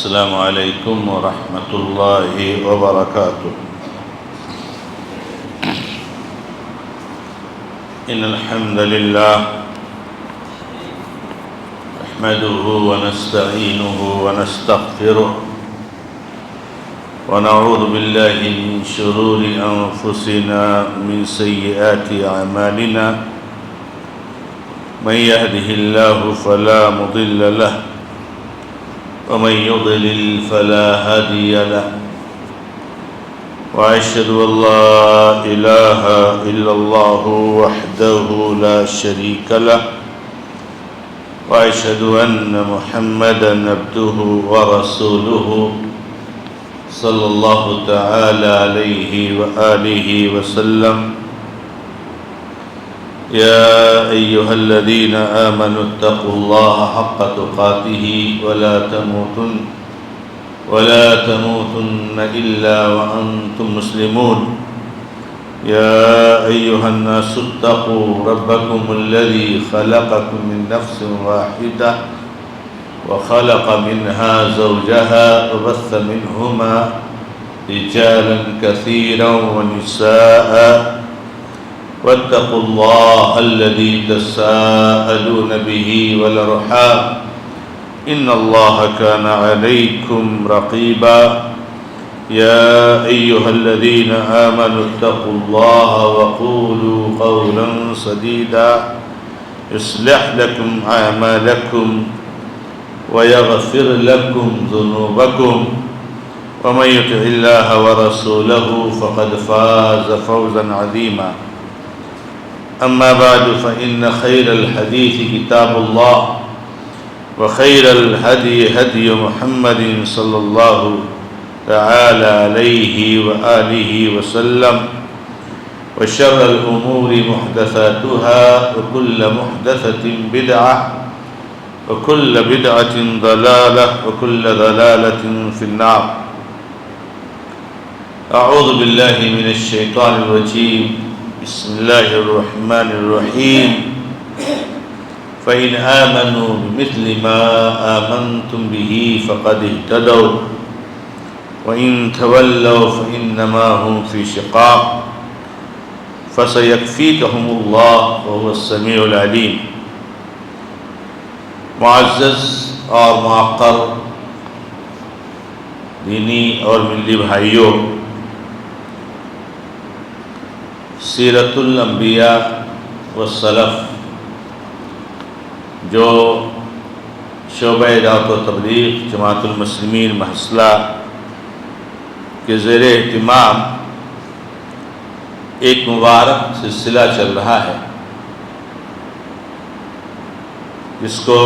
السلام علیکم ورحمۃ اللہ وبرکاتہ۔ ان الحمد للہ نحمده ونستعینه ونستغفره ونعوذ باللہ من شرور انفسنا من سیئات اعمالنا من يهده الله فلا مضل له ومن يضلل فلا هادي له وأشهد أن لا إله إلا الله وحده لا شريك له وأشهد أن محمدا عبده ورسوله صلى الله تعالى عليه وآله وسلم يا أيها الذين آمنوا اتقوا الله حق تقاته ولا تموتن إلا وأنتم مسلمون يا أيها الناس اتقوا ربكم الذي خلقكم من نفس واحدة وخلق منها زوجها وبث منهما رجالا كثيرا ونساء واتقوا الله الذي تساءلون به والأرحام إن الله كان عليكم رقيبا يا أيها الذين آمنوا اتقوا الله وقولوا قولا سديدا يصلح لكم أعمالكم ويغفر لكم ذنوبكم ومن يطع الله ورسوله فقد فاز فوزا عظيما أما بعد فإن خير الحديث كتاب الله وخير الهدي هدي محمد صلى الله تعالى عليه وآله وسلم وشر الأمور محدثاتها وكل محدثة بدعة وكل بدعة ضلالة وكل ضلالة في النار۔ أعوذ بالله من الشيطان الرجيم، بسم الله الرحمن الرحيم۔ فإن آمنوا بمثل ما آمنتم به فقد اهتدوا وإن تولوا فإنما هم في شقاق فسيكفيكهم الله وهو السميع العليم۔ معزز اور معقر دینی اور ملی بھائیوں، سیرت الانبیاء والسلف جو شعبہ دعوت و تبلیغ جماعت المسلمین محصلہ کے زیر اہتمام ایک مبارک سلسلہ چل رہا ہے، جس کو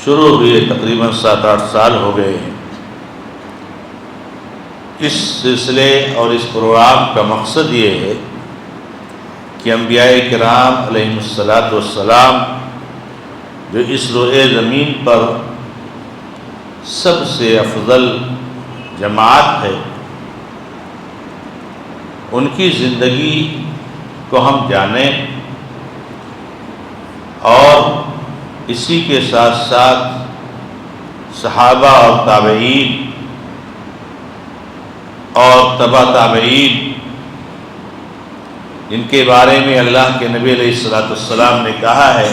شروع ہوئے تقریباً 7-8 سال ہو گئے ہیں۔ اس سلسلے اور اس پروگرام کا مقصد یہ ہے کہ انبیاء کرام علیہم السلام جو اس روئے زمین پر سب سے افضل جماعت ہے، ان کی زندگی کو ہم جانیں اور اسی کے ساتھ ساتھ صحابہ اور تابعین اور تبع تابعین جن کے بارے میں اللہ کے نبی علیہ السلام نے کہا ہے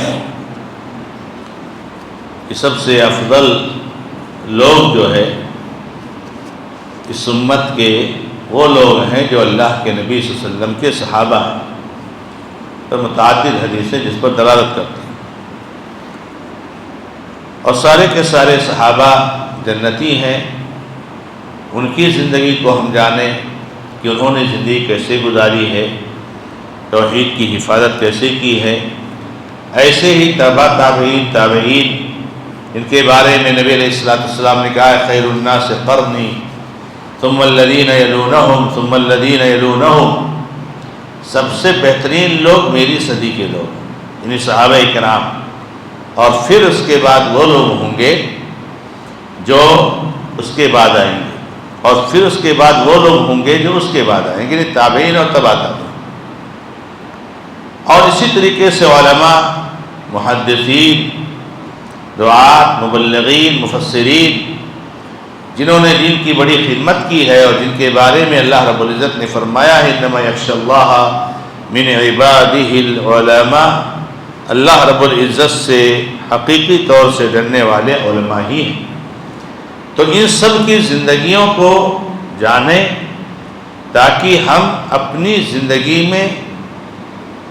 کہ سب سے افضل لوگ جو ہے اس امت کے وہ لوگ ہیں جو اللہ کے نبی صلی اللہ علیہ وسلم کے صحابہ ہیں، اور متعدد حدیثیں جس پر دلالت کرتے ہیں، اور سارے کے سارے صحابہ جنتی ہیں۔ ان کی زندگی کو ہم جانیں کہ انہوں نے زندگی کیسے گزاری ہے، توحید کی حفاظت کیسے کی ہے۔ ایسے ہی تبع تابعین ان کے بارے میں نبی علیہ السلام نے کہا ہے خیر الناس قرنی ثم الذین یلونہم ثم الذین یلونہم، سب سے بہترین لوگ میری صدی کے لوگ، یعنی صحابہ کرام، اور پھر اس کے بعد وہ لوگ ہوں گے جو اس کے بعد آئیں گے، اور پھر اس کے بعد وہ لوگ ہوں گے جو اس کے بعد آئیں گے، یعنی تابعین اور تبع تابعین۔ اور اسی طریقے سے علماء، محدثین، دعات، مبلغین، مفسرین، جنہوں نے دین کی بڑی خدمت کی ہے اور جن کے بارے میں اللہ رب العزت نے فرمایا ہے انما یخشی اللہ من عبادہ العلماء، اللہ رب العزت سے حقیقی طور سے ڈرنے والے علماء ہی ہیں۔ تو ان سب کی زندگیوں کو جانیں تاکہ ہم اپنی زندگی میں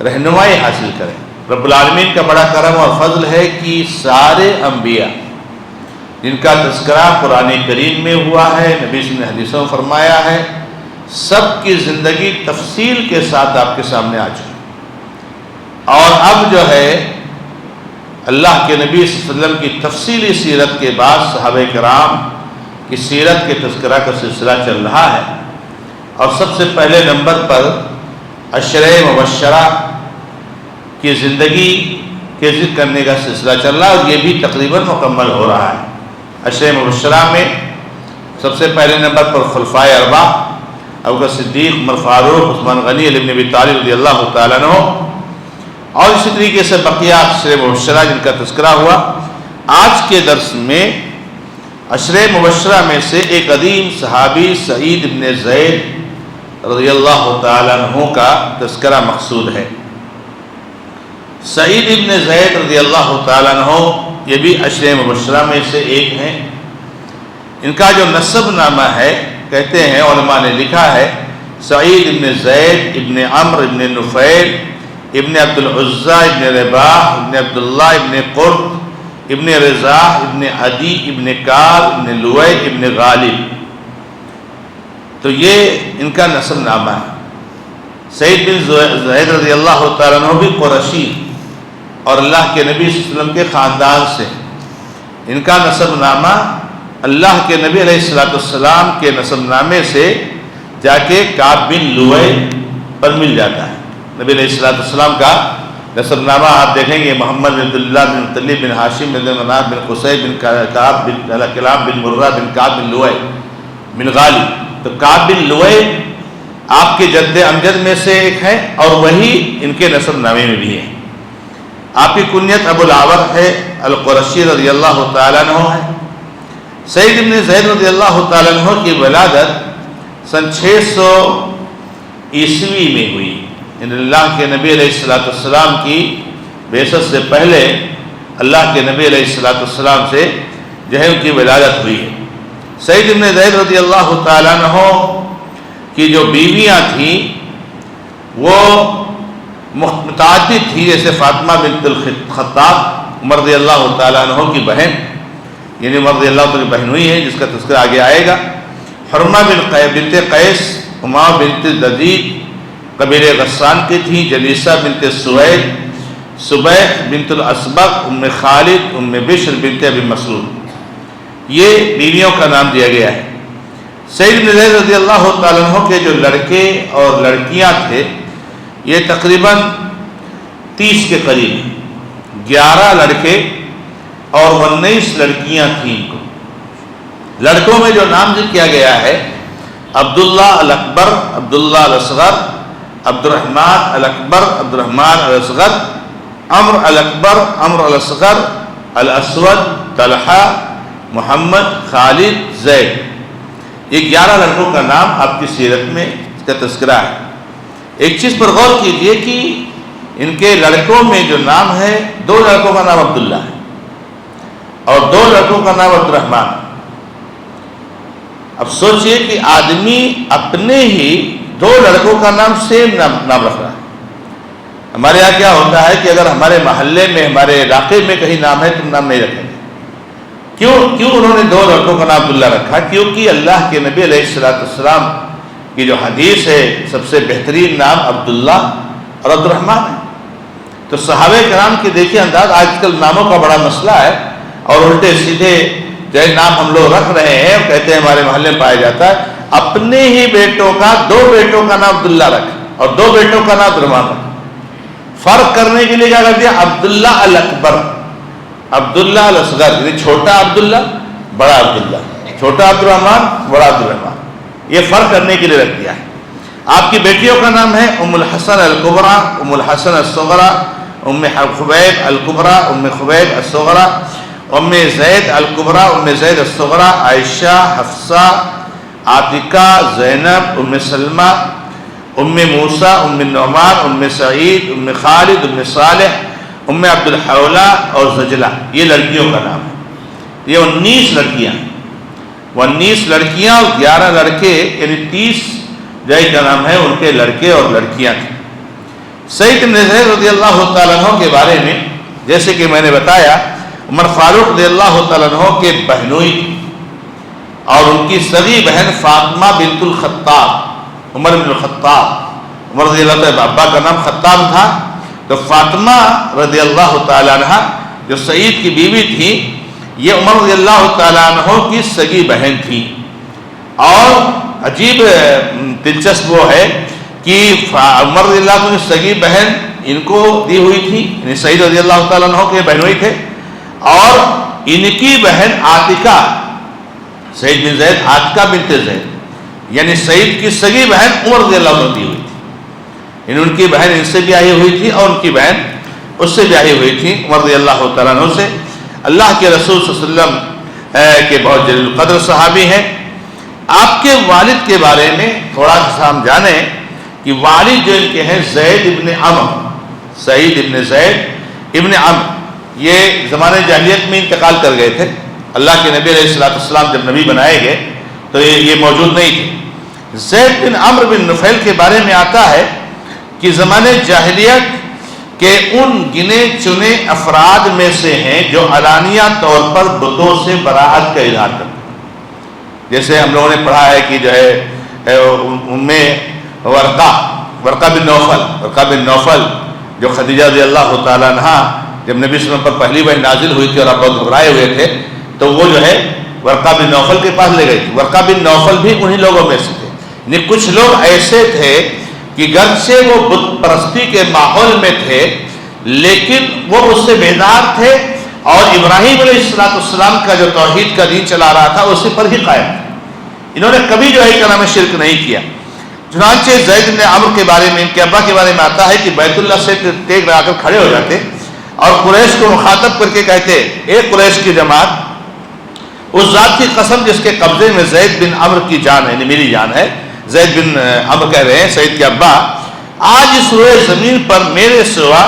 رہنمائی حاصل کریں۔ رب العالمین کا بڑا کرم اور فضل ہے کہ سارے انبیاء جن کا تذکرہ قرآن کریم میں ہوا ہے، نبی صلی اللہ علیہ وسلم نے حدیثوں میں فرمایا ہے، سب کی زندگی تفصیل کے ساتھ آپ کے سامنے آ چکی۔ اور اب جو ہے اللہ کے نبی صلی اللہ علیہ وسلم کی تفصیلی سیرت کے بعد صحابہ کرام کی سیرت کے تذکرہ کا سلسلہ چل رہا ہے، اور سب سے پہلے نمبر پر عشرہ مبشرہ کی زندگی کے ذکر کرنے کا سلسلہ چل رہا ہے، اور یہ بھی تقریباً مکمل ہو رہا ہے۔ عشرہ مبشرہ میں سب سے پہلے نمبر پر خلفائے اربعہ ابوبکر صدیق، عمر فاروق، عثمان غنی، علی بن ابی طالب رضی اللہ تعالیٰ عنہ، اور اسی طریقے سے بقیہ عشرہ مبشرہ جن کا تذکرہ ہوا۔ آج کے درس میں عشرہ مبشرہ میں سے ایک عظیم صحابی سعید بن زید رضی اللہ تعالیٰ عنہ کا تذکرہ مقصود ہے۔ سعید بن زید رضی اللہ تعالیٰ عنہ یہ بھی عشرہ مبشرہ میں سے ایک ہیں۔ ان کا جو نسب نامہ ہے، کہتے ہیں علماء نے لکھا ہے، سعید بن زید ابن عمرو ابن نفیل ابن عبد العزہ ابن رباح ابن عبداللہ ابن قرط ابن رضا ابن عدی ابن کعب ابن لوئی ابن غالب، تو یہ ان کا نسب نامہ ہے۔ سعید بن زید رضی اللہ تعالیٰ عنہ بھی قرشی اور اللہ کے نبی صلی اللہ علیہ وسلم کے خاندان سے، ان کا نسب نامہ اللہ کے نبی علیہ السلام کے نسب نامے سے جا کے کعب بن لوئی پر مل جاتا ہے۔ نبی علیہ السلام کا نسب نامہ آپ دیکھیں گے، محمد بن عبداللہ بن مطلب بن ہاشم بن مناف بن قصی بن کعب بن کلاب بن مرہ بن کعب بن لوئی بن غالب، تو کعب بن لوئی آپ کے جد امجد میں سے ایک ہے، اور وہی ان کے نسب نامے میں بھی ہے۔ آپ کی کنیت ابو العور ہے، القرشی رضی اللہ تعالیٰ عنہ ہے۔ سعید بن زید رضی اللہ تعالیٰ عنہ کی ولادت سن 600 عیسوی میں ہوئی، یعنی اللہ کے نبی علیہ السلام کی بعثت سے پہلے اللہ کے نبی علیہ السلام سے جو ہے ان کی ولادت ہوئی ہے۔ سعید بن زید رضی اللہ تعالیٰ عنہ کی جو بیویاں تھیں وہ متعدد تھی، جیسے فاطمہ بنت الخطاب عمر رضی اللہ تعالیٰ عنہ کی بہن، یعنی عمر رضی اللہ تعالیٰ کی بہن ہوئی ہے جس کا تذکرہ آگے آئے گا۔ حرمہ بنت قیس، امامہ بنت لذید قبیلہ غسان کی تھی، جلیسہ بنت سوید، سبیح بنت الاسبق، ام خالد، ام بشر بنت ابی مسعود، یہ بیویوں کا نام دیا گیا ہے۔ سعید بن زید رضی اللہ تعالیٰ عنہ کے جو لڑکے اور لڑکیاں تھے یہ تقریباً 30 کے قریب، 11 لڑکے اور 19 لڑکیاں تھیں ان کو۔ لڑکوں میں جو نام ذکر کیا گیا ہے، عبداللہ الاکبر، عبداللہ الاصغر، عبد الرحمن الاکبر، عبد الرحمن الاصغر، عمرو الاکبر، عمرو الاصغر، الاسود، طلحہ، محمد، خالد، زید، یہ 11 لڑکوں کا نام آپ کی سیرت میں اس کا تذکرہ ہے۔ ایک چیز پر غور کیجئے کہ ان کے لڑکوں میں جو نام ہے، 2 لڑکوں کا نام عبداللہ ہے اور 2 لڑکوں کا نام عبد الرحمن۔ اب سوچئے کہ آدمی اپنے ہی 2 لڑکوں کا نام سیم نام رکھ رہا ہے۔ ہمارے یہاں کیا ہوتا ہے کہ اگر ہمارے محلے میں، ہمارے علاقے میں کہیں نام ہے تو نام نہیں رکھیں گے۔ کیوں انہوں نے 2 لڑکوں کا نام عبداللہ رکھا؟ کیونکہ اللہ کے نبی علیہ السلام کی جو حدیث ہے سب سے بہترین نام عبداللہ اور عبد الرحمن ہے۔ تو صحابہ کرام کے دیکھیے انداز، آج کل ناموں کا بڑا مسئلہ ہے اور الٹے سیدھے جو نام ہم لوگ رکھ رہے ہیں، کہتے ہیں ہمارے محلے میں پایا جاتا ہے، اپنے ہی بیٹوں کا 2 بیٹوں کا نام عبداللہ رکھا اور 2 بیٹوں کا نام عبد الرحمن رکھا۔ فرق کرنے کے لیے کیا کر دیا؟ عبداللہ الاکبر، عبداللہ الاصغر، یعنی چھوٹا عبداللہ بڑا عبداللہ، چھوٹا عبد الرحمن بڑا عبد الرحمن، یہ فرق کرنے کے لیے رکھ دیا ہے۔ آپ کی بیٹیوں کا نام ہے ام الحسن الکبریٰ، ام الحسن الصغریٰ، ام خبیب الکبریٰ، ام خبیب الصغریٰ، ام زید الکبریٰ، ام زید الصغریٰ، عائشہ، حفصہ، عاتقہ، زینب، ام سلمہ، ام موسیٰ، ام نعمان، ام سعید، ام خالد، ام صالح، ام عبد الحولہ اور زجلہ، یہ لڑکیوں کا نام ہے۔ یہ 19 لڑکیاں، 19 لڑکیاں اور 11 لڑکے، یعنی 30 کا نام ہے ان کے لڑکے اور لڑکیاں تھے۔ سعید بن زید رضی اللہ تعالیٰ عنہ کے بارے میں جیسے کہ میں نے بتایا، عمر فاروق رضی اللہ تعالیٰ عنہ کے بہنوئی تھی، اور ان کی صغیر بہن فاطمہ بنت الخطاب، عمر بن الخطاب، عمر رضی اللہ تعالیٰ ابا کا نام خطاب تھا، تو فاطمہ رضی اللہ تعالیٰ عنہ جو سعید کی بیوی تھی، یہ عمر رضی اللہ تعالیٰ عنہ کی صغیر بہن تھی۔ اور عجیب دلچسپ وہ ہے کہ عمر رضی اللہ عنہ کی صغیر بہن ان کو دی ہوئی تھی، یعنی سعید رضی اللہ تعالیٰ عنہ کے بہنوئی تھے، اور ان کی بہن عاتقہ، سعید بن زید عاتقہ بنت زید، یعنی سعید کی صغیر بہن عمر رضی اللہ عنہ دی ہوئی تھی، یعنی ان کی بہن ان سے بھی آئی ہوئی تھی اور ان کی بہن اس سے بھی آئی ہوئی تھی عمر رضی اللہ تعالیٰ عنہ سے۔ اللہ کے رسول صلی اللہ علیہ وسلم کے بہت جلیل القدر صحابی ہیں۔ آپ کے والد کے بارے میں تھوڑا سا ہم جانیں کہ والد جو ان کے ہیں زید ابن عمرو، سعید ابن زید ابن عمرو، یہ زمانے جاہلیت میں انتقال کر گئے تھے۔ اللہ کے نبی علیہ السلام جب نبی بنائے گئے تو یہ موجود نہیں تھے۔ زید بن عمرو بن نفیل کے بارے میں آتا ہے کہ زمانے جاہلیت کے ان گنے چنے افراد میں سے ہیں جو علانیہ طور پر بتوں سے براءت کا اظہار کرتے ہیں۔ جیسے ہم لوگوں نے پڑھا ہے کہ جو ہے ان میں ورقہ بن نوفل جو خدیجہ رضی اللہ تعالیٰ عنہ جب نبی صلی اللہ علیہ وسلم پر پہلی وحی نازل ہوئی تھی اور آپ بہت گھبرائے ہوئے تھے، تو وہ جو ہے ورقہ بن نوفل کے پاس لے گئی تھی۔ ورقہ بن نوفل بھی انہی لوگوں میں سے تھے، یعنی کچھ لوگ ایسے تھے کہ گرچہ وہ بت پرستی کے ماحول میں تھے لیکن وہ اس سے بیدار تھے، اور ابراہیم علیہ السلام کا جو توحید کا دین چلا رہا تھا اسی پر ہی قائم تھے۔ انہوں نے کبھی جو ہے کہ نام شرک نہیں کیا۔ چنانچہ زید بن عمرو کے بارے میں، ان کے ابا کے بارے میں آتا ہے کہ بیت اللہ سے ٹیک لگا کر کھڑے ہو جاتے اور قریش کو مخاطب کر کے کہتے، اے قریش کی جماعت، اس ذات کی قسم جس کے قبضے میں زید بن عمرو کی جان ہے، یعنی میری جان ہے، زید بن عمرو کہہ رہے ہیں سعید کے ابا، آج اس روئے زمین پر میرے سوا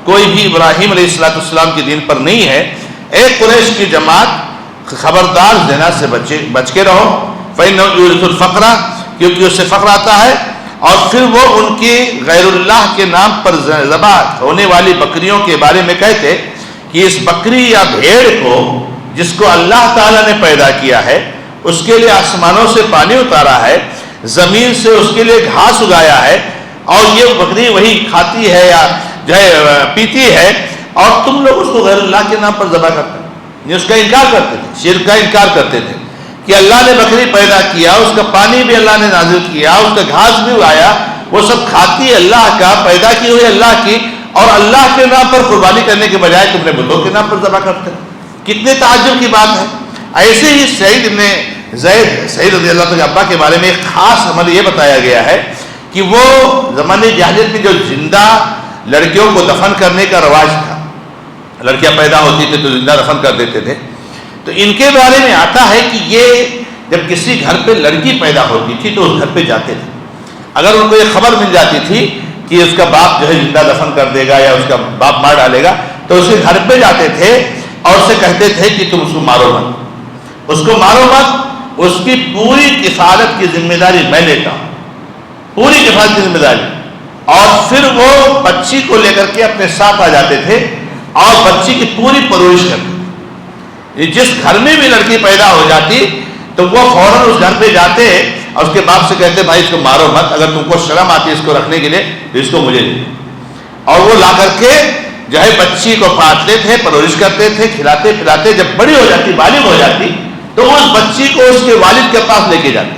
کوئی بھی ابراہیم علیہ السلام کے دین پر نہیں ہے۔ اے قریش کی جماعت، خبردار زنا سے بچ کے رہو، فَإِنَّهُ يُورِثُ الْفَقْرَ، کیونکہ اس سے فقر آتا ہے، اور پھر وہ ان کی غیر اللہ کے نام پر ذبح ہونے والی بکریوں کے بارے میں کہتے کہ اس بکری یا بھیڑ کو جس کو اللہ تعالیٰ نے پیدا کیا ہے، اس کے لیے آسمانوں سے پانی اتارا ہے، زمین سے اس کے لیے گھاس اگایا ہے، اور یہ بکری وہی کھاتی ہے یا جو ہے پیتی ہے، اور تم لوگ اس کو غیر اللہ کے نام پر ذبح کرتے ہیں، اس کا انکار کرتے تھے، شرک کا انکار کرتے تھے کہ اللہ نے بکری پیدا کیا، اس کا پانی بھی اللہ نے نازل کیا، اس کا گھاس بھی اگایا، وہ سب کھاتی ہے اللہ کا، پیدا کی ہوئی اللہ کی، اور اللہ کے نام پر قربانی کرنے کے بجائے تم نے بتوں کے نام پر ذبح کرتے ہیں۔ کتنے تعجب کی بات ہے۔ ایسے ہی سعید رضی اللہ عنہ ابا کے بارے میں ایک خاص عمل یہ بتایا گیا ہے کہ وہ زمانے جاہلیت میں جو زندہ لڑکیوں کو دفن کرنے کا رواج تھا، لڑکیاں پیدا ہوتی تھی تو زندہ دفن کر دیتے تھے، تو ان کے بارے میں آتا ہے کہ یہ جب کسی گھر پہ لڑکی پیدا ہوتی تھی تو اس گھر پہ جاتے تھے، اگر ان کو یہ خبر مل جاتی تھی کہ اس کا باپ جو ہے زندہ دفن کر دے گا یا اس کا باپ مار ڈالے گا، تو اس کے گھر پہ جاتے تھے اور اسے کہتے تھے کہ تم اس کو مارو مت، اس کو مارو مت، اس کی پوری کفالت کی ذمہ داری میں لیتا ہوں، پوری کفالت کی ذمہ داری۔ اور پھر وہ بچی کو لے کر کے اپنے ساتھ آ جاتے تھے اور بچی کی پوری پرورش کرتے تھے۔ جس گھر میں بھی لڑکی پیدا ہو جاتی تو وہ فوراً اس گھر پہ جاتے اور اس کے باپ سے کہتے بھائی اس کو مارو مت، اگر تم کو شرم آتی ہے اس کو رکھنے کے لیے تو اس کو مجھے دے، اور وہ لا کر کے جو ہے بچی کو پالتے تھے، پرورش کرتے تھے، کھلاتے پلاتے، جب بڑی ہو جاتی، بالغ ہو جاتی تو اس بچی کو اس کے والد کے پاس لے کے جاتے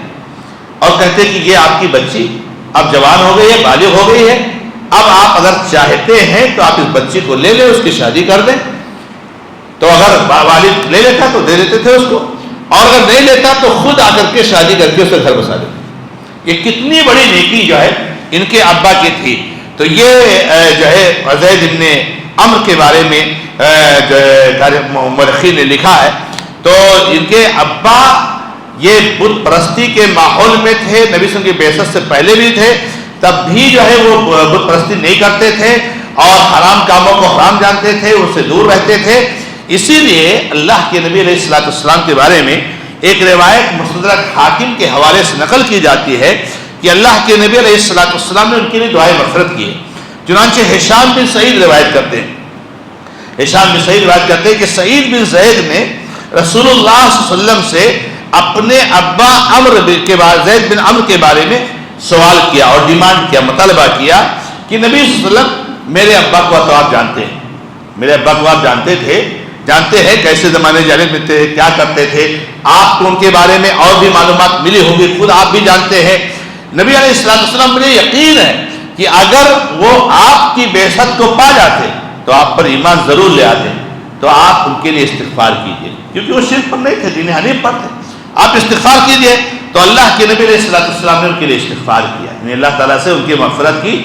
اور کہتے کہ یہ آپ کی بچی اب جوان ہو گئی ہے، بالغ ہو گئی ہے، اب آپ اگر چاہتے ہیں تو آپ اس بچی کو لے لیں، اس کی شادی کر دیں۔ تو اگر والد لے لیتا تو دے دیتے تھے اس کو، اور اگر نہیں لیتا تو خود آ کر کے شادی کر کے اس کا گھر بسا دیتے۔ یہ کتنی بڑی نیکی جو ہے ان کے ابا کی تھی۔ تو یہ جو ہے زید ابن عمرو کے بارے میں مورخین نے لکھا ہے، تو ان کے ابا یہ بت پرستی کے ماحول میں تھے، نبی صلی اللہ علیہ وسلم کی بعثت سے پہلے بھی تھے، تب بھی جو ہے وہ بت پرستی نہیں کرتے تھے اور حرام کاموں کو حرام جانتے تھے، اس سے دور رہتے تھے۔ اسی لیے اللہ کے نبی علیہ السلام کے بارے میں ایک روایت مستدرک حاکم کے حوالے سے نقل کی جاتی ہے کہ اللہ کے نبی علیہ السلام نے ان کے لیے دعائے مغفرت کی ہے۔ چنانچہ ہشام بن سعید روایت کرتے ہیں، ہشام بن سعید روایت کرتے ہیں کہ سعید بن زید نے رسول اللہ صلی اللہ علیہ وسلم سے اپنے ابا زید بن عمرو کے بارے میں سوال کیا اور ڈیمانڈ کیا، مطالبہ کیا کہ نبی صلی اللہ علیہ وسلم میرے ابا کو تو آپ جانتے ہیں، میرے ابا کو آپ جانتے ہیں کیسے زمانے جاہلیت میں تھے، کیا کرتے تھے، آپ کو ان کے بارے میں اور بھی معلومات ملی ہوگی، خود آپ بھی جانتے ہیں۔ نبی علیہ السلام مجھے یقین ہے کہ اگر وہ آپ کی بعثت کو پا جاتے تو آپ پر ایمان ضرور لے آتے، تو آپ ان کے لیے استغفار کیجئے، کیونکہ وہ شرک پر نہیں تھے، دین حنیف پر تھے، آپ استغفار کیجئے۔ تو اللہ کے نبی علیہ السلام نے ان کے لیے استغفار کیا، یعنی اللہ تعالیٰ سے ان کی مغفرت کی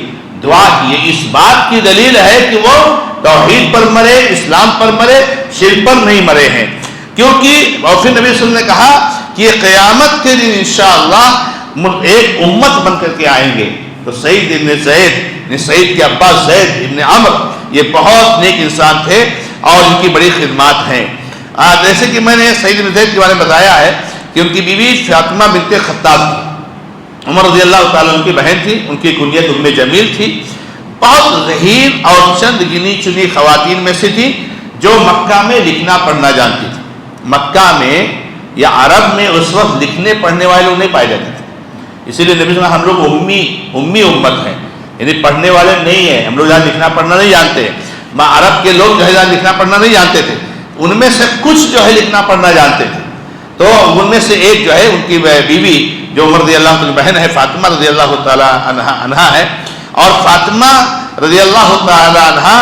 دعا کی۔ یہ اس بات کی دلیل ہے کہ وہ توحید پر مرے، اسلام پر مرے، شرک پر نہیں مرے ہیں، کیونکہ اور پھر نبی صلی اللہ علیہ وسلم نے کہا کہ یہ قیامت کے دن انشاءاللہ ایک امت بن کر کے آئیں گے۔ تو سعید ابن زید، سعید کے ابا زید ابن عمرو، یہ بہت نیک انسان تھے اور ان کی بڑی خدمات ہیں۔ جیسے کہ میں نے سعید ابن زید کے بارے میں بتایا ہے کہ ان کی بیوی فاطمہ بنت خطاب تھی، عمر رضی اللہ تعالیٰ ان کی بہن تھی، ان کی کنیت ام جمیل تھی، بہت ذہین اور چند گنی چنی خواتین میں سے تھی جو مکہ میں لکھنا پڑھنا جانتی تھی۔ مکہ میں یا عرب میں اس وقت لکھنے پڑھنے والے لوگ نہیں پائے جاتے تھے، اسی لیے نبی صلی اللہ علیہ وسلم ہم لوگ امی امت ہیں، یعنی پڑھنے والے نہیں ہیں، ہم لوگ یہاں لکھنا پڑھنا نہیں جانتے۔ عرب کے لوگ جو ہے یہاں لکھنا پڑھنا نہیں جانتے تھے، ان میں سے کچھ جو ہے لکھنا پڑھنا جانتے تھے۔ تو ان میں سے ایک جو ہے ان کی بیوی جو عمر رضی اللہ عنہ کی بہن ہے، فاطمہ رضی اللہ تعالیٰ عنہا ہے، اور فاطمہ رضی اللہ تعالیٰ عنہا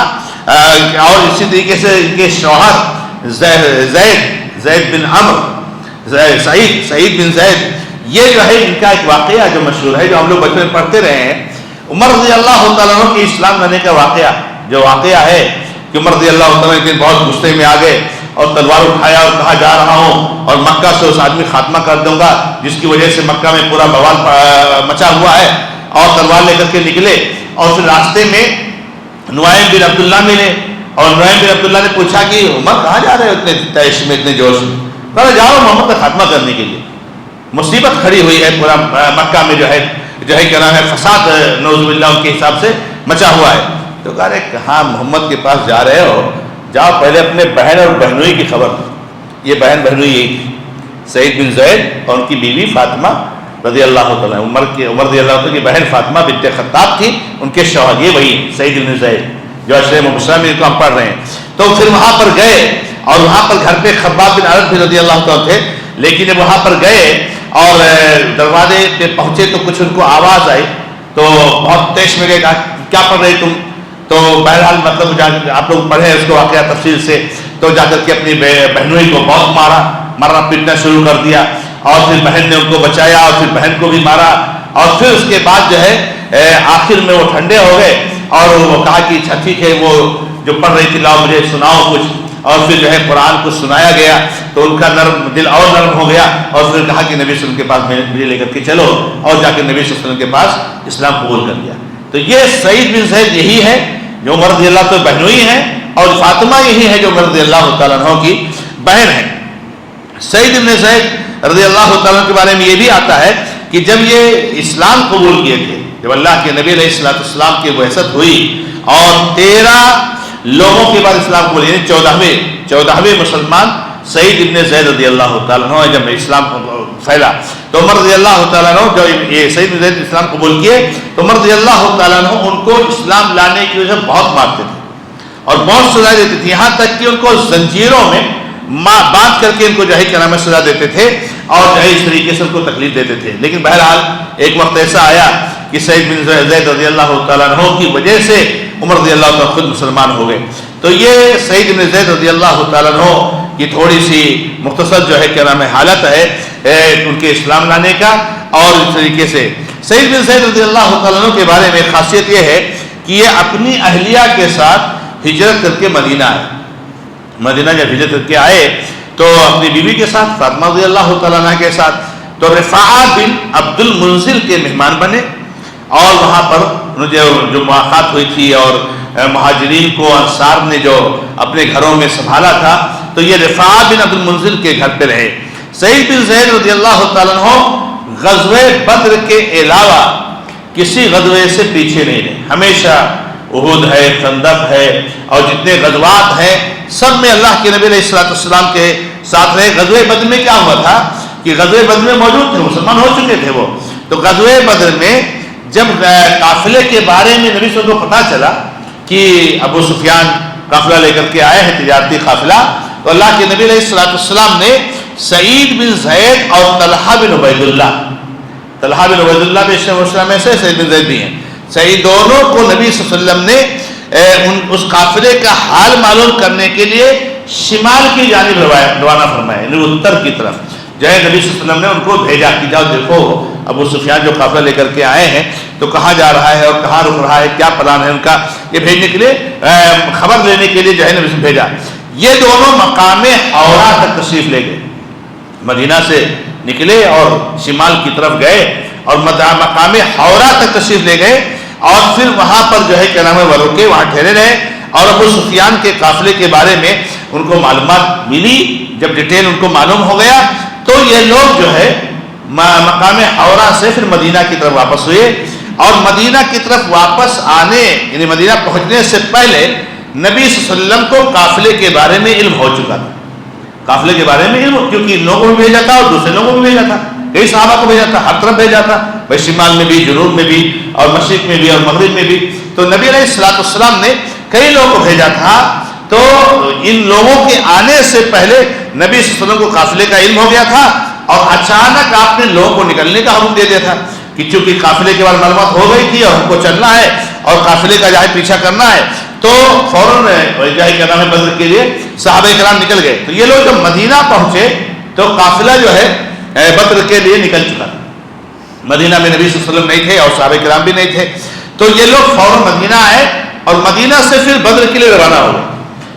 اور اسی طریقے سے ان کے شوہر زید بن عمرو، سعید بن زید، یہ جو ہے ان کا ایک واقعہ جو مشہور ہے، جو ہم لوگ بچپن میں پڑھتے رہے ہیں، عمر رضی اللہ تعالیٰ عنہ کے اسلام لانے کا واقعہ ہے کہ عمر رضی اللہ تعالیٰ ایک دن بہت غصے میں آ گئے اور تلوار اٹھایا اور کہا جا رہا ہوں اور مکہ سے اس آدمی خاتمہ کر دوں گا جس کی وجہ سے مکہ میں پورا بوال مچا ہوا ہے، اور تلوار لے کر کے نکلے۔ اور پھر راستے میں نعیم بن عبداللہ ملے اور نعیم بن عبداللہ نے پوچھا کہ عمر کہاں جا رہے ہو اتنے تیش میں، اتنے جوش میں؟ کہا جا رہا ہوں محمد کا خاتمہ کرنے کے لیے، مصیبت کھڑی ہوئی ہے، پورا مکہ میں جو ہے کیا نام ہے فساد نعوذ باللہ ان کے حساب سے مچا ہوا ہے۔ تو کہا رہے کہاں محمد کے پاس جا رہے ہو، جاؤ پہلے اپنے بہن اور بہنوئی کی خبر دو۔ یہ بہن بہنوئی یہی تھی، سعید بن زید اور ان کی بیوی فاطمہ رضی اللہ تعالیٰ، عمر رضی اللہ تعالیٰ کی بہن فاطمہ بنت خطاب تھی، ان کے شوہر یہ وہی سعید بن زید جو عشرہ مبشرہ میں کو ہم پڑھ رہے ہیں۔ تو پھر وہاں پر گئے اور وہاں پر گھر پہ خباب بن عرب رضی اللہ تعالیٰ تھے، لیکن جب وہاں پر گئے اور دروازے پہ پہنچے تو کچھ ان کو آواز آئی، تو بہت تیش میں گئے، کہا کیا پڑھ رہے تم؟ تو بہرحال مطلب آپ لوگ پڑھیں اس کو واقعہ تفصیل سے، تو جا کر کے اپنی بہنوئی کو بہت مارنا پیٹنا شروع کر دیا، اور پھر بہن نے ان کو بچایا اور پھر بہن کو بھی مارا، اور پھر اس کے بعد جو ہے آخر میں وہ ٹھنڈے ہو گئے اور وہ کہا کہ اچھا ٹھیک ہے، وہ جو پڑھ رہی تھی لاؤ مجھے سناؤ کچھ، اور پھر جو ہے قرآن کو سنایا گیا تو ان کا دل اور نرم ہو گیا، اور پھر کہا کہ نبی صلی اللہ علیہ وسلم کے پاس مجھے لے کر کے چلو، اور جا کے نبی صلی اللہ علیہ وسلم کے پاس اسلام قبول کر لیا۔ تو یہ سعید بن زید یہی ہے جو عمر رضی اللہ تعالیٰ بہنوئی ہے، اور فاطمہ یہی ہے جو عمر رضی اللہ تعالیٰ عنہ کی بہن ہے۔ سعید بن زید رضی اللہ تعالیٰ کے بارے میں یہ بھی آتا ہے کہ جب یہ اسلام قبول کیے تھے، جب اللہ کے نبی علیہ السلام کی بعثت ہوئی اور 13 لوگوں کے بعد اسلام قبول، یعنی 14ویں مسلمان سعید ابن زید رضی اللہ تعالیٰ عنہ جب اسلام پھیلا، تو عمر رضی اللہ تعالیٰ عنہ جو یہ سعید بن زید اسلام قبول کیے تو عمر رضی اللہ تعالیٰ عنہ ان کو اسلام لانے کی وجہ بہت مارتے تھے اور بہت سزا دیتے تھے، یہاں تک کہ ان کو زنجیروں میں باندھ کر کے ان کو جو ہے کیا سزا دیتے تھے اور جو ہے اس طریقے سے ان کو تکلیف دیتے تھے۔ لیکن بہرحال ایک وقت ایسا آیا کہ سعید بن زید رضی اللہ تعالیٰ عنہ کی وجہ سے عمر رضی اللہ تعالیٰ خود مسلمان ہو گئے۔ تو یہ سعید بن زید رضی اللہ تعالیٰ عنہ کی تھوڑی سی مختصر جو ہے کیا نام ہے حالت ہے ان کے اسلام لانے کا۔ اور اس طریقے سے سعید بن زید رضی اللہ تعالیٰ عنہ کے بارے میں خاصیت یہ ہے کہ یہ اپنی اہلیہ کے ساتھ ہجرت کر کے مدینہ آئے. مدینہ جب ہجرت کر کے آئے تو اپنی بیوی کے ساتھ، فاطمہ رضی اللہ تعالیٰ عنہ کے ساتھ، تو رفاعہ بن عبد المنذر کے مہمان بنے، اور وہاں پر جو ملاقات ہوئی تھی اور مہاجرین کو انصار نے جو اپنے گھروں میں سنبھالا تھا، تو یہ رفاعہ بن عبد المنذر کے گھر پہ رہے. سعید بن زید رضی اللہ تعالیٰ عنہ غزوہ بدر کے علاوہ کسی غزوے سے پیچھے نہیں رہے. ہمیشہ احد ہے، خندق ہے، اور جتنے غزوات ہیں سب میں اللہ کے نبی علیہ السلام کے ساتھ رہے. غزوہ بدر میں کیا ہوا تھا کہ غزوہ بدر میں موجود تھے، مسلمان ہو چکے تھے وہ. تو غزوہ بدر میں جب قافلے کے بارے میں نبی صلی اللہ علیہ وسلم کو پتہ چلا کہ ابو سفیان قافلہ لے کر کے آئے ہیں، تجارتی قافلہ، تو اللہ کے نبی علیہ السلام نے سعید بن زید اور طلحہ بن عبید اللہ میں سے سعید بن زید بھی ہیں، سعید دونوں کو نبی صلی اللہ علیہ وسلم نے اس قافلے کا حال معلوم کرنے کے لیے شمال کی جانب روانہ فرمایا، یعنی اتر کی طرف. جو ہے نبی صلی اللہ علیہ وسلم نے ان کو بھیجا کہ جاؤ دیکھو ابو سفیان جو قافلہ لے کر کے آئے ہیں تو کہاں جا رہا ہے اور کہاں رک رہا ہے، کیا پلان ہے ان کا، یہ بھیجنے کے لیے خبر لینے کے لیے جو ہے نبی سے بھیجا. یہ دونوں مقام حورا تک تشریف لے گئے، مدینہ سے نکلے اور شمال کی طرف گئے اور مقام حورا تک تشریف لے گئے، اور پھر وہاں پر جو ہے کیا نام ہے وہ رکے، وہاں ٹھہرے رہے. اور ابو سفیان کے قافلے کے بارے میں ان کو معلومات ملی. جب ڈیٹیل ان کو معلوم ہو گیا تو یہ لوگ جو ہے مقام حورا سے پھر مدینہ کی طرف واپس ہوئے. اور مدینہ کی طرف واپس آنے یعنی مدینہ پہنچنے سے پہلے نبی صلی اللہ علیہ وسلم کو قافلے کے بارے میں علم ہو چکا تھا. قافلے کے بارے میں علم، کیونکہ ان لوگوں کو بھی بھیجا تھا اور دوسرے لوگوں کو بھی بھیجا تھا، کئی صحابہ کو بھیجا تھا، ہر طرف بھیجا تھا، بھائی شمال میں بھی، جنوب میں بھی، اور مشرق میں بھی اور مغرب میں بھی. تو نبی علیہ السلام نے کئی لوگوں کو بھیجا تھا. تو ان لوگوں کے آنے سے پہلے نبی صلی اللہ علیہ وسلم کو قافلے کا علم ہو گیا تھا، اور اچانک آپ نے لوگوں کو نکلنے کا حکم دے دیا تھا کہ چونکہ قافلے کے بعد معلومات ہو گئی تھی اور ہم کو چلنا ہے اور قافلے کا جائے پیچھا کرنا ہے، تو فوراً کیا نام ہے بدر کے لیے صحابہ کرام نکل گئے. تو یہ لوگ جب مدینہ پہنچے تو قافلہ جو ہے بدر کے لیے نکل چکا تھا. مدینہ میں نبی صلی اللہ علیہ وسلم نہیں تھے اور صحابہ کرام بھی نہیں تھے. تو یہ لوگ فوراً مدینہ آئے اور مدینہ سے پھر بدر کے لیے روانہ ہوئے.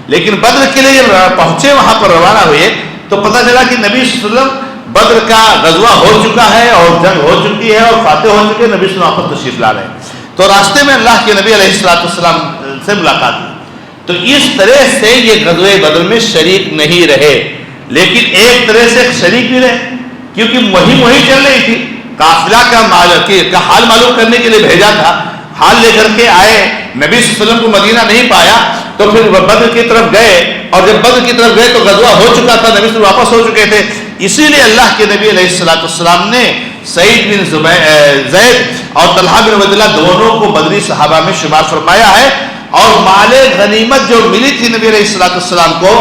لیکن بدر کے لیے جب پہنچے وہاں پر روانہ ہوئے تو پتہ چلا کہ نبی صلی اللہ علیہ وسلم بدر کا غزوہ ہو چکا ہے اور جنگ ہو چکی ہے اور فاتح ہو چکے، نبی صلی اللہ علیہ وسلم پر تشریف لا رہے ہیں. تو راستے میں اللہ کے نبی علیہ السلام سے ملاقات ہوئی. تو اس طرح سے یہ غزوہ بدر میں شریک نہیں رہے، لیکن ایک طرح سے شریک بھی رہے، کیونکہ وہی چل رہی تھی. قافلہ کا حال معلوم کرنے کے لیے بھیجا تھا، حال لے کر کے آئے، نبی صلی اللہ علیہ وسلم کو مدینہ نہیں پایا تو پھر بدر کی طرف گئے، اور جب بدر کی طرف گئے تو غزوہ ہو چکا تھا، نبی صلی اللہ علیہ وسلم واپس ہو چکے تھے. اسی لیے اللہ کے نبی علیہ السلام نے سعید بن زید اور طلحہ بن عبید اللہ دونوں کو بدری صحابہ میں شمار فرمایا ہے. اور مال غنیمت جو ملی تھی نبی علیہ السلام کو،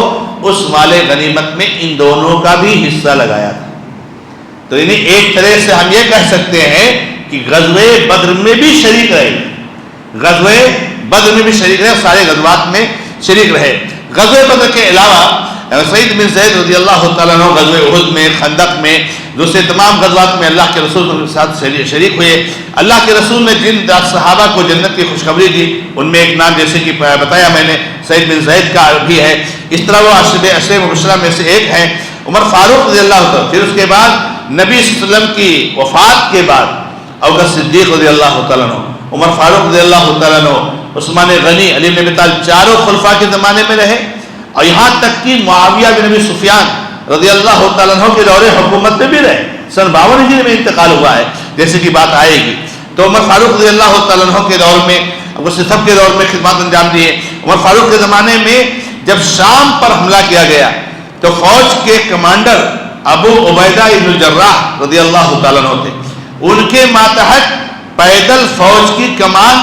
اس مال غنیمت میں ان دونوں کا بھی حصہ لگایا تھا. تو یعنی ایک طرح سے ہم یہ کہہ سکتے ہیں کہ غزوہ بدر میں بھی شریک رہے، غزوہ بدر میں بھی شریک رہے، سارے غزوات میں شریک رہے. غزوہ بدر کے علاوہ سعید بن زید رضی اللہ تعالیٰ عنہ غزوہ احد میں، خندق میں، دوسرے تمام غزوات میں اللہ کے رسول کے ساتھ شریک ہوئے. اللہ کے رسول نے جن صحابہ کو جنت کی خوشخبری دی ان میں ایک نام جیسے کہ بتایا میں نے سعید بن زید کا بھی ہے. اس طرح وہ عشرہ مبشرہ میں سے ایک ہیں. عمر فاروق رضی اللہ عنہ، پھر اس کے بعد نبی صلی اللہ علیہ وسلم کی وفات کے بعد ابوبکر صدیق رضی اللہ تعالیٰ عنہ، عمر فاروق رضی اللہ تعالیٰ عنہ، عثمان غنی، علی بن ابی طالب، چاروں خلفاء کے زمانے میں رہے. اور یہاں تک کہ معاویہ بن ابی سفیان رضی اللہ تعالیٰ عنہ کے دور حکومت میں بھی رہے. سن 52 ہجری میں انتقال ہوا ہے جیسے کہ بات آئے گی. تو عمر فاروق رضی اللہ تعالیٰ عنہ کے دور میں، ابو سب کے دور میں خدمات انجام دیے. عمر فاروق کے زمانے میں جب شام پر حملہ کیا گیا تو فوج کے کمانڈر ابو عبیدہ بن الجراح رضی اللہ تعالیٰ عنہ تھے. ان کے ماتحت پیدل فوج کی کمان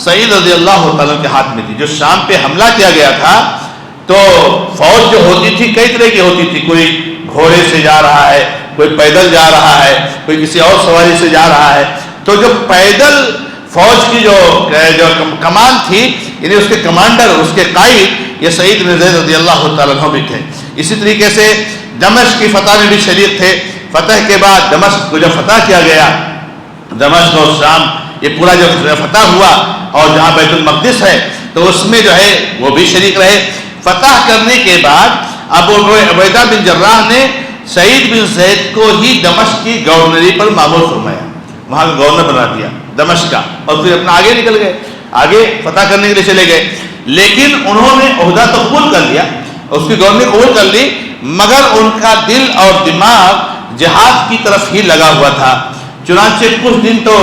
سعید رضی اللہ تعالیٰ کے ہاتھ میں تھی. جو شام پہ حملہ کیا گیا تھا تو فوج جو ہوتی تھی کئی طرح کی ہوتی تھی، کوئی گھوڑے سے جا رہا ہے، کوئی پیدل جا رہا ہے، کوئی کسی اور سواری سے جا رہا ہے. تو جو پیدل فوج کی جو کمان تھی، یعنی اس کے کمانڈر، اس کے قائد یہ سعید بن زید رضی اللہ تعالیٰ عنہ بھی تھے. اسی طریقے سے دمشق کی فتح میں بھی شریک تھے. فتح کے بعد دمشق کو جب فتح کیا گیا، دمشق اور شام یہ پورا جو فتح ہوا اور جہاں بیت المقدس ہے تو اس میں جو ہے وہ بھی شریک رہے۔ فتح کرنے کے بعد ابو عبیدہ بن جراح نے سعید بن زید کو ہی دمشق کی گورنری پر مامور فرمایا، وہاں کا گورنر بنا دیا دمشق کا، اور پھر اپنا آگے نکل گئے، آگے فتح کرنے کے لیے چلے گئے۔ لیکن انہوں نے عہدہ تو قبول کر لیا، اس کی گورنری قبول کر لی، مگر ان کا دل اور دماغ جہاد کی طرف ہی لگا ہوا تھا۔ چنانچہ کچھ دن تو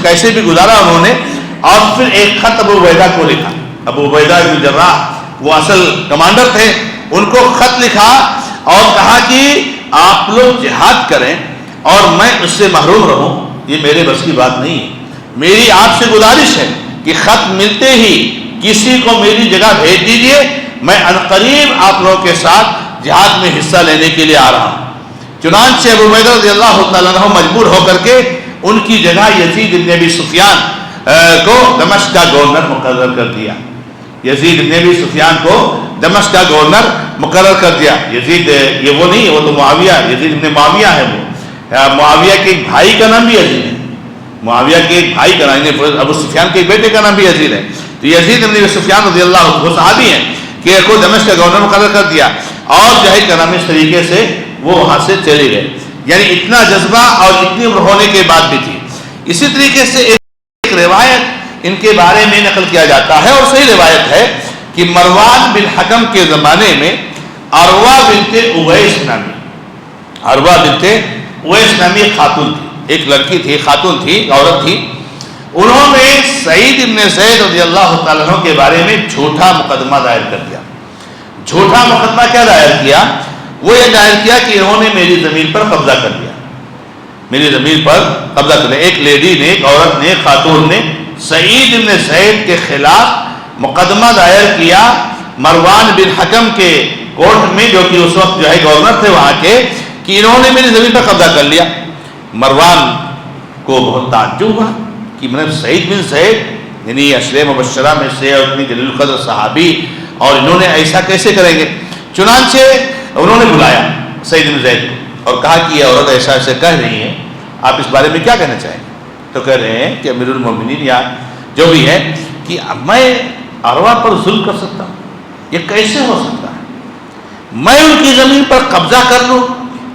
کیسے بھی گزارا انہوں نے، اور پھر ایک خط ابو عبیدہ کو لکھا۔ ابو عبیدہ بن جراح وہ اصل کمانڈر تھے، ان کو خط لکھا اور کہا کہ آپ لوگ جہاد کریں اور میں اس سے محروم رہوں، یہ میرے بس کی بات نہیں ہے۔ میری آپ سے گزارش ہے کہ خط ملتے ہی کسی کو میری جگہ بھیج دیجئے، میں عنقریب آپ لوگوں کے ساتھ جہاد میں حصہ لینے کے لیے آ رہا ہوں۔ چنانچہ ابو عبیدہ رضی اللہ تعالیٰ عنہ مجبور ہو کر کے ان کی جگہ یزید بن ابی سفیان کو دمشق کا گورنر مقرر کر دیا۔ یزید بن ابی سفیان کو دمشق کا گورنر مقرر کر دیا۔ یزید یہ وہ نہیں، وہ تو معاویہ، یزید بن معاویہ ہے، وہ معاویہ کے ایک بھائی کا نام بھی یزید ہے، معاویہ کے ایک بھائی کا نام، ابو سفیان کے ایک بیٹے کا نام بھی یزید ہے۔ تو یزید بن ابی سفیان رضی اللہ عنہ وہ صحابی ہیں کہ کو دمشق کا گورنر مقرر کر دیا، اور جو ہے کلام اس طریقے سے وہ وہاں سے چلے گئے۔ یعنی اتنا جذبہ اور اتنی عمر ہونے کے بعد بھی تھی۔ اسی طریقے سے ایک روایت ان کے بارے میں نقل کیا جاتا ہے، اور صحیح روایت ہے کہ مروان بن حکم کے زمانے میں عروہ بنت اویس نامی خاتون تھی، ایک لڑکی تھی، خاتون تھی، عورت تھی۔ انہوں نے سعید بن زید رضی اللہ تعالیٰ عنہ کے بارے میں جھوٹا مقدمہ دائر کر دیا۔ جھوٹا مقدمہ کیا دائر کیا؟ وہ یہ دائر کیا کہ انہوں نے میری زمین پر قبضہ کر لیا، میری زمین پر قبضہ کر لیا۔ ایک لیڈی نے، ایک عورت نے، خاتون نے سعید بن زید کے خلاف مقدمہ دائر کیا مروان بن حکم کے کورٹ میں، جو کہ اس وقت جو ہے گورنر تھے وہاں کے، کہ انہوں نے میری زمین پر قبضہ کر لیا۔ مروان کو بہت تعجب ہوا کہ سعید بن زید یعنی عشرہ مبشرہ میں سے اور اتنی جلیل القدر صحابی، اور انہوں نے ایسا کیسے کریں گے؟ چنانچہ انہوں نے بلایا سعید بن زید کو اور کہا کہ یہ عورت ایسا ایسے کہہ رہی ہے، آپ اس بارے میں کیا کہنا چاہیں گے؟ تو کہہ رہے ہیں کہ امیر المومنین یا جو بھی ہے کہ میں عروہ پر ظلم کر سکتا ہوں، یہ کیسے ہو سکتا ہے؟ میں ان کی زمین پر قبضہ کر لوں،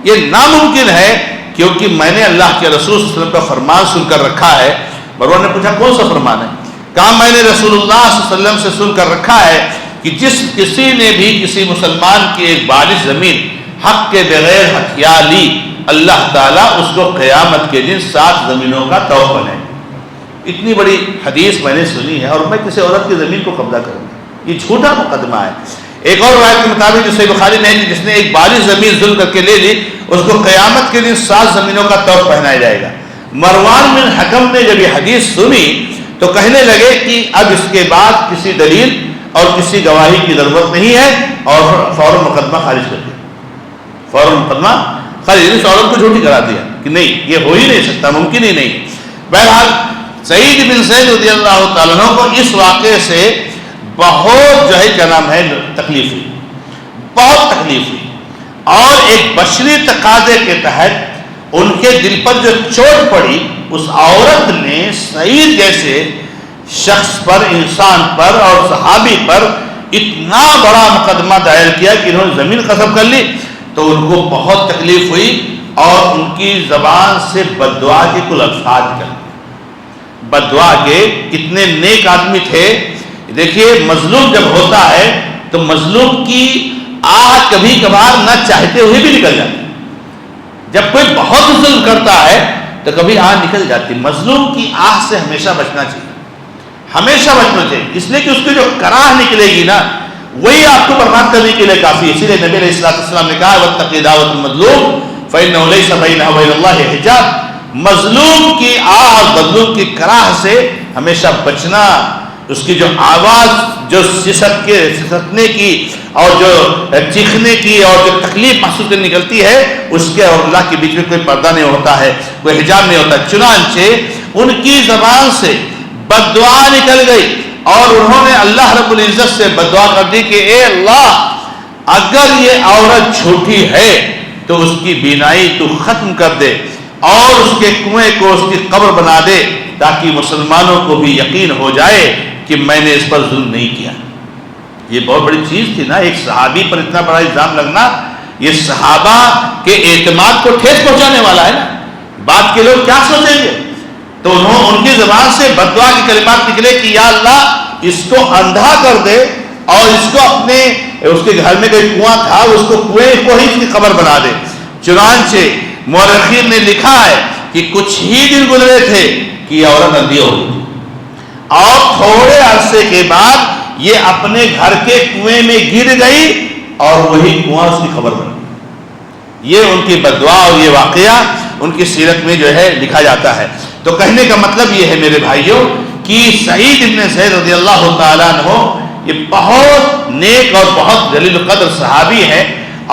یہ ناممکن ہے، کیونکہ میں نے اللہ کے رسول صلی اللہ علیہ وسلم کا فرمان سن کر رکھا ہے۔ مروان نے پوچھا کون سا فرمان ہے؟ کہا میں نے رسول اللہ صلی اللہ علیہ وسلم سے سن کر رکھا ہے کہ کسی نے بھی کسی مسلمان کی ایک بالغ زمین حق کے بغیر ہتھیا لی، اللہ تعالیٰ اس کو قیامت کے دن 7 زمینوں کا طوق بنائے۔ اتنی بڑی حدیث میں نے سنی ہے، اور میں کسی عورت کی زمین کو قبضہ کروں گا، یہ جھوٹا مقدمہ ہے۔ ایک اور روایت کے مطابق جو صحیح بخاری میں ہے کہ جس نے ایک بالغ زمین ظلم کر کے لے لی، اس کو قیامت کے دن 7 زمینوں کا طوق پہنایا جائے گا۔ مروان بن حکم نے جب یہ حدیث سنی تو کہنے لگے کہ اب اس کے بعد کسی دلیل اور کسی گواہی کی ضرورت نہیں ہے، اور فوراً مقدمہ خارج کر دیا، فوراً مقدمہ خارج، اس عورت کو جھوٹی کرا دیا کہ نہیں، یہ ہو ہی نہیں سکتا، ممکن ہی نہیں۔ بہرحال سعید بن زید رضی اللہ تعالیٰ عنہ کو اس واقعے سے بہت جو ہے کیا نام ہے تکلیف ہوئی، بہت تکلیف ہوئی، اور ایک بشری تقاضے کے تحت ان کے دل پر جو چوٹ پڑی، اس عورت نے سعید جیسے شخص پر، انسان پر اور صحابی پر اتنا بڑا مقدمہ دائر کیا کہ انہوں نے زمین قسم کر لی، تو ان کو بہت تکلیف ہوئی، اور ان کی زبان سے بد دعا کے کل الفاظ نکل گئے۔ بد دعا کے کتنے نیک آدمی تھے۔ دیکھیے مظلوم جب ہوتا ہے تو مظلوم کی آہ کبھی کبھار نہ چاہتے ہوئے بھی نکل جاتی، جب کوئی بہت ظلم کرتا ہے تو کبھی آہ نکل جاتی۔ مظلوم کی آہ سے ہمیشہ بچنا چاہیے، ہمیشہ بچنا چاہیے، اس لیے کہ اس کی جو کراہ نکلے گی نا، وہی آپ کو برباد کرنے کے لیے کافی ہے۔ اسی لیے نبی علیہ السلام نے کہا واتقی دعوۃ المظلوم فإنہ لیس بینہ وبین اللہ حجاب، مظلوم کی آہ اور مظلوم کی کراہ سے ہمیشہ بچنا، اس کی جو آواز جو سسکنے کی اور جو چیخنے کی اور جو تکلیف محسوس کرنے نکلتی ہے، اس کے اور اللہ کے بیچ میں کوئی پردہ نہیں ہوتا ہے، کوئی حجاب نہیں ہوتا۔ چنانچہ ان کی زبان سے بد دعا نکل گئی، اور انہوں نے اللہ رب العزت سے بد دعا کر دی کہ اے اللہ، اگر یہ عورت جھوٹی ہے تو اس کی بینائی تو ختم کر دے، اور اس کے کنویں کو اس کی قبر بنا دے، تاکہ مسلمانوں کو بھی یقین ہو جائے کہ میں نے اس پر ظلم نہیں کیا۔ یہ بہت بڑی چیز تھی نا، ایک صحابی پر اتنا بڑا الزام لگنا، یہ صحابہ کے اعتماد کو ٹھیس پہنچانے والا ہے نا، بعد کے لوگ کیا سوچیں گے؟ تو ان کی زبان سے بددعا کے کلمات نکلے کہ یا اللہ اس کو اندھا کر دے اور اس کو اس کے گھر میں کوئی کنواں تھا اس کو کنویں کو ہی اس کی قبر بنا دے۔ چنانچہ مورخین نے لکھا ہے کہ کچھ ہی دن گزرے تھے کہ یہ عورت اندھی ہو گئی اور تھوڑے عرصے کے بعد یہ اپنے گھر کے کنویں میں گر گئی اور وہی کنواں اس کی قبر بنا۔ یہ ان کی بددعا اور یہ واقعہ ان کی سیرت میں جو ہے لکھا جاتا ہے۔ تو کہنے کا مطلب یہ ہے میرے بھائیوں کہ سعید بن زید رضی اللہ تعالیٰ عنہ یہ بہت نیک اور بہت جلیل القدر صحابی ہیں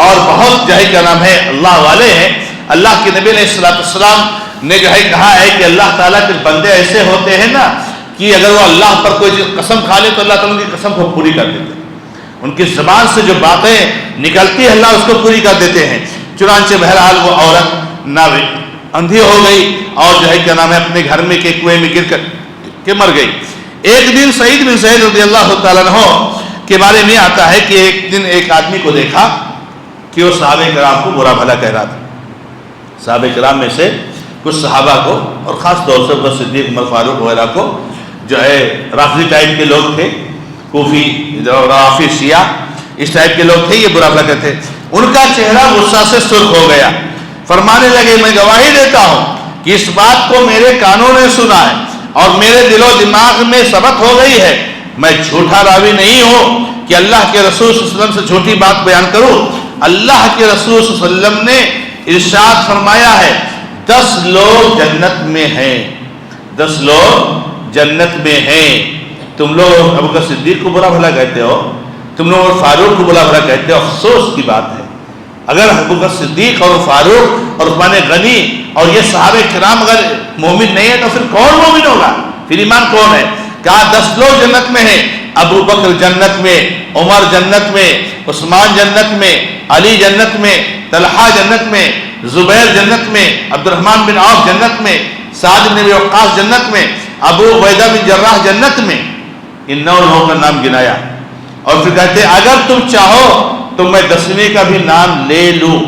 اور بہت جو ہے کیا نام ہے اللہ والے ہیں۔ اللہ کے نبی علیہ السلام نے جو ہے کہا ہے کہ اللہ تعالیٰ کے بندے ایسے ہوتے ہیں نا کہ اگر وہ اللہ پر کوئی قسم کھا لے تو اللہ تعالیٰ کی قسم کو پوری کر دیتے ہیں، ان کی زبان سے جو باتیں نکلتی ہے اللہ اس کو پوری کر دیتے ہیں۔ چنانچہ بہرحال وہ عورت نہ اندھی ہو گئی اور جو ہے کیا نام ہے اپنے گھر میں کے کنویں میں گر کر کے مر گئی۔ ایک دن سعید بن زید رضی اللہ تعالیٰ عنہ کے بارے میں آتا ہے کہ ایک دن ایک آدمی کو دیکھا کہ وہ صحابہ کرام کو برا بھلا کہہ رہا تھا۔ صحابہ کرام میں سے کچھ صحابہ کو اور خاص طور سے ابو صدیق عمر فاروق وغیرہ کو جو ہے رافضی ٹائپ کے لوگ تھے، کوفی رافضی شیعہ اس ٹائپ کے لوگ تھے، یہ برا بھلا کہتے تھے۔ ان کا چہرہ غصہ سے سرخ ہو گیا، فرمانے لگے میں گواہی دیتا ہوں کہ اس بات کو میرے کانوں نے سنا ہے اور میرے دل و دماغ میں ثبت ہو گئی ہے، میں جھوٹا راوی نہیں ہوں کہ اللہ کے رسول صلی اللہ علیہ وسلم سے جھوٹی بات بیان کروں۔ اللہ کے رسول صلی اللہ علیہ وسلم نے ارشاد فرمایا ہے 10 لوگ جنت میں ہیں، 10 لوگ جنت میں ہیں۔ تم لوگ ابو بکر صدیق کو برا بھلا کہتے ہو، تم لوگ فاروق کو برا بھلا کہتے ہو، افسوس کی بات ہے۔ اگر ابو بکر صدیق اور فاروق اور عثمان غنی اور یہ صحابہ کرام اگر مومن نہیں ہے تو پھر کون مومن ہوگا؟ پھر ایمان کون ہے؟ کہا 10 لوگ جنت میں ہیں، ابو بکر جنت میں، عمر جنت میں، عثمان جنت میں، علی جنت میں، طلحہ جنت میں، زبیر جنت میں، عبد الرحمن بن عوف جنت میں، سعد بن ابی وقاص جنت میں، ابو عبیدہ بن جراح جنت میں۔ ان 9 لوگوں کا نام گنایا اور پھر کہتے اگر تم چاہو تو میں 10ویں کا بھی نام لے لوں۔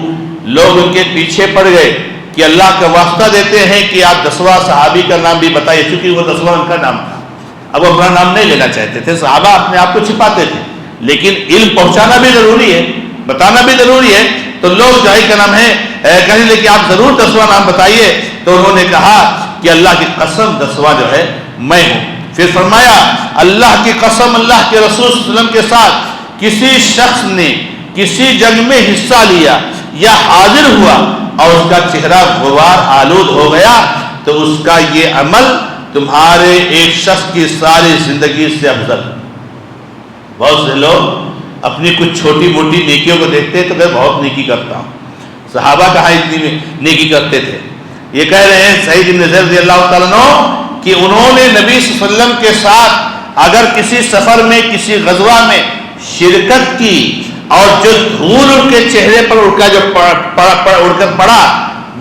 لوگ ان کے پیچھے پڑ گئے کہ اللہ کا واسطہ دیتے ہیں کہ آپ 10واں صحابی کا نام بھی بتائیے، چونکہ وہ 10واں ان کا نام تھا۔ اب وہ اپنا نام نہیں لینا چاہتے تھے، صحابہ اپنے آپ کو چھپاتے تھے، لیکن علم پہنچانا بھی ضروری ہے، بتانا بھی ضروری ہے۔ تو لوگ جو ہے کیا نام ہے کہنے لگے کہ آپ ضرور 10واں نام بتائیے، تو انہوں نے کہا کہ اللہ کی قسم 10واں جو ہے میں ہوں۔ پھر فرمایا اللہ کی قسم اللہ کے رسول صلی اللہ علیہ وسلم کے ساتھ کسی شخص نے کسی جنگ میں حصہ لیا یا حاضر ہوا اور اس کا چہرہ غبار آلود ہو گیا تو اس کا یہ عمل تمہارے ایک شخص کی ساری زندگی سے افضل۔ بہت سے لوگ اپنی کچھ چھوٹی موٹی نیکیوں کو دیکھتے ہیں تو میں بہت نیکی کرتا ہوں، صحابہ کہاں اتنی نیکی کرتے تھے؟ یہ کہہ رہے ہیں سعید بن زید رضی اللہ تعالیٰ عنہ کہ انہوں نے نبی صلی اللہ علیہ وسلم کے ساتھ اگر کسی سفر میں کسی غزوہ میں شرکت کی اور جو دھول ان کے چہرے پر اڑ کر پڑا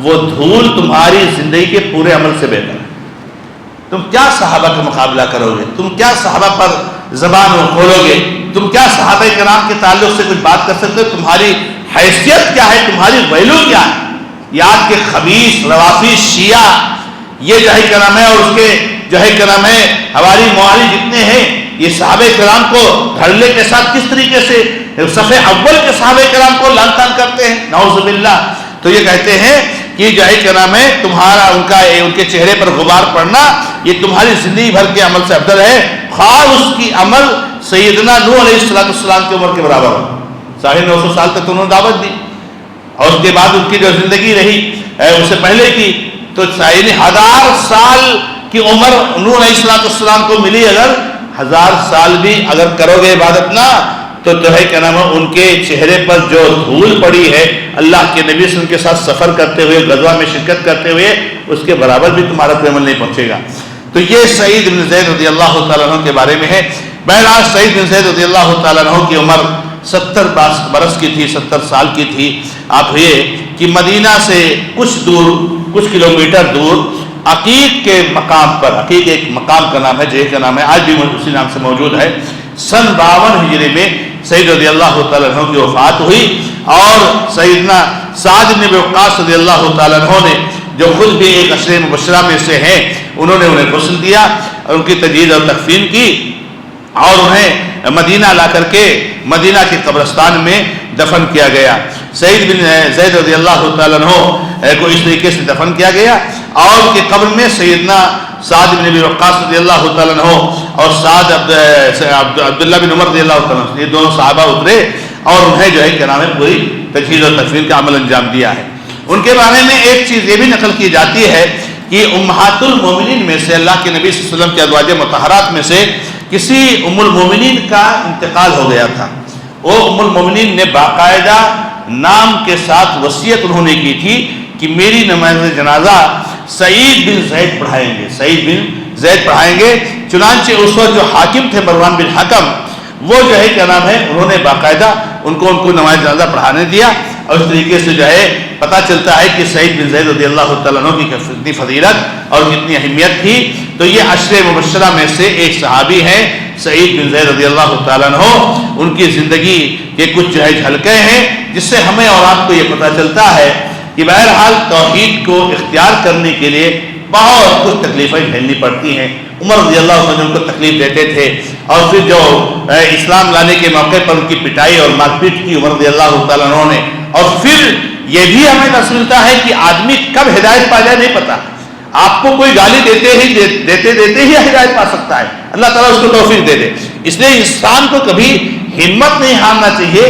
وہ دھول تمہاری زندگی کے پورے عمل سے بہتر ہے۔ تم کیا صحابہ کا مقابلہ کرو گے؟ تم کیا صحابہ پر زبان کھولو گے؟ تم کیا صحابہ کرام کے تعلق سے کچھ بات کر سکتے ہو؟ تمہاری حیثیت کیا ہے؟ تمہاری ویلو کیا ہے؟ یہ آج کے خبیث روافض شیعہ یہ جو ہے کیا نام ہے اور اس کے جو ہے کیا نام ہے ہماری معالی جتنے ہیں یہ صحابہ کرام کو دھڑلے کے ساتھ کس طریقے سے صف اول کے صحابہ کرام کو لعن طعن کرتے ہیں، نعوذ باللہ۔ تو یہ کہتے ہیں کہ جو ہے کیا نام ہے تمہارا ان کے چہرے پر غبار پڑنا یہ تمہاری زندگی بھر کے عمل سے افضل ہے، خواہ اس کی عمل سیدنا نوح علیہ السلام کی عمر کے برابر ہو۔ 950 سال تک انہوں نے دعوت دی اور اس کے بعد ان کی جو زندگی رہی اس سے پہلے کی تو 1000 سال کی عمر نوح علیہ السلام کو ملی، اگر 1000 سال بھی اگر کرو گے عبادت نہ تو جو ہے کیا نام ہے ان کے چہرے پر جو دھول پڑی ہے اللہ کے نبی صلی اللہ علیہ وسلم کے ساتھ سفر کرتے ہوئے غزوہ میں شرکت کرتے ہوئے اس کے برابر بھی تمہارا کوئی عمل نہیں پہنچے گا۔ تو یہ سعید بن زید رضی اللہ تعالیٰ عنہ کے بارے میں ہے۔ بہرحال سعید بن زید رضی اللہ تعالیٰ عنہ کی عمر 70 برس کی تھی، 70 سال کی تھی۔ آپ یہ کہ مدینہ سے کچھ کلومیٹر دور عقیق کے مقام پر، عقیق ایک مقام کا نام ہے، جگہ کا نام ہے، آج بھی اسی نام سے موجود ہے، سن 52 ہجری میں سعید رضی اللہ تعالیٰ عنہ کی وفات ہوئی، اور سیدنا سعد بن ابی وقاص رضی اللہ تعالیٰ عنہ نے، جو خود بھی ایک عشرہ مبشرہ میں سے ہیں، انہوں نے انہیں غسل دیا، ان کی تجہیز اور تکفین کی، اور انہیں مدینہ لا کر کے مدینہ کے قبرستان میں دفن کیا گیا۔ سعید بن زید رضی اللہ تعالیٰ عنہ کو اس طریقے سے دفن کیا گیا، اور ان کی قبر میں سیدنا سعد بن ابی وقاص رضی اللہ تعالیٰ عنہ اور سعد عبداللہ بن عمر رضی اللہ تعالیٰ عنہ، یہ دونوں صحابہ اترے اور انہیں جو ہے کیا نام ہے پوری تجہیز اور تکفین کا عمل انجام دیا ہے۔ ان کے بارے میں ایک چیز یہ بھی نقل کی جاتی ہے کہ امہات المومنین میں سے، اللہ کے نبی صلی اللہ علیہ وسلم کے ازواج مطہرات میں سے کسی ام المومنین کا انتقال ہو گیا تھا۔ وہ ام المومنین نے باقاعدہ نام کے ساتھ وصیت انہوں نے کی تھی کہ میری نماز جنازہ سعید بن زید پڑھائیں گے، سعید بن زید پڑھائیں گے۔ چنانچہ اس وقت جو حاکم تھے مروان بن حکم، وہ جو ہے کیا نام ہے انہوں نے باقاعدہ ان کو نماز جنازہ پڑھانے دیا، اور اس طریقے سے جو ہے پتہ چلتا ہے کہ سعید بن زید رضی اللہ تعالیٰ عنہ کی کتنی فضیلت اور کتنی اہمیت تھی۔ تو یہ عشرہ مبشرہ میں سے ایک صحابی ہیں سعید بن زید رضی اللہ تعالیٰ عنہ۔ ان کی زندگی کے کچھ جو ہے جھلکیں ہیں، جس سے ہمیں اور آپ کو یہ پتہ چلتا ہے کہ بہرحال توحید کو اختیار کرنے کے لیے بہت کچھ تکلیفیں جھیلنی پڑتی ہیں۔ عمر رضی اللہ عنہ ان کو تکلیف دیتے تھے، اور پھر جو اسلام لانے کے موقع پر ان کی پٹائی اور مار پیٹ کی عمر رضی اللہ تعالیٰ عنہ نے، اور پھر یہ بھی ہمیں درس ملتا ہے کہ آدمی کب ہدایت پا جائے نہیں پتا۔ آپ کو کوئی گالی دیتے ہی ہدایت پا سکتا ہے، اللہ تعالیٰ اس کو توفیق دے دے۔ اس لیے انسان کو کبھی ہمت نہیں ہارنا چاہیے،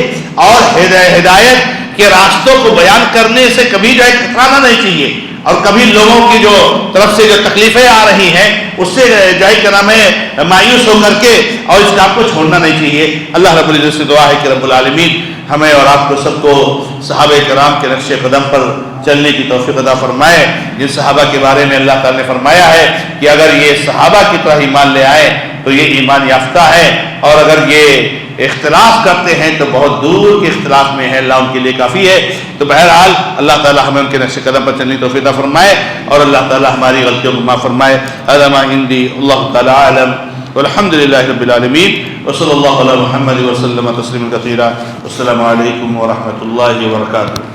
اور ہدایت کے راستوں کو بیان کرنے سے کبھی جو ہے کترانا نہیں چاہیے، اور کبھی لوگوں کی جو طرف سے جو تکلیفیں آ رہی ہیں اس سے جو ہے کیا نام ہے مایوس ہو کر کے اور اس کام کو چھوڑنا نہیں چاہیے۔ اللہ رب العزت سے دعا ہے کہ رب العالمین ہمیں اور آپ کو سب کو صحابہ کرام کے نقش قدم پر چلنے کی توفیق عطا فرمائے، جن صحابہ کے بارے میں اللہ تعالیٰ نے فرمایا ہے کہ اگر یہ صحابہ کی طرح ایمان لے آئے تو یہ ایمان یافتہ ہے، اور اگر یہ اختلاف کرتے ہیں تو بہت دور کے اختلاف میں ہے، اللہ ان کے لیے کافی ہے۔ تو بہرحال اللہ تعالیٰ ہمیں ان کے نقش قدم پر چلنے کی توفیق عطا فرمائے، اور اللہ تعالیٰ ہماری غلطیوں کو معاف فرمائے۔ هذا ما عندي والله تعالى اعلم، والحمد لله رب العالمين، وصلى الله على محمد وسلم تسليما كثيرا، والسلام عليكم ورحمة الله وبركاته۔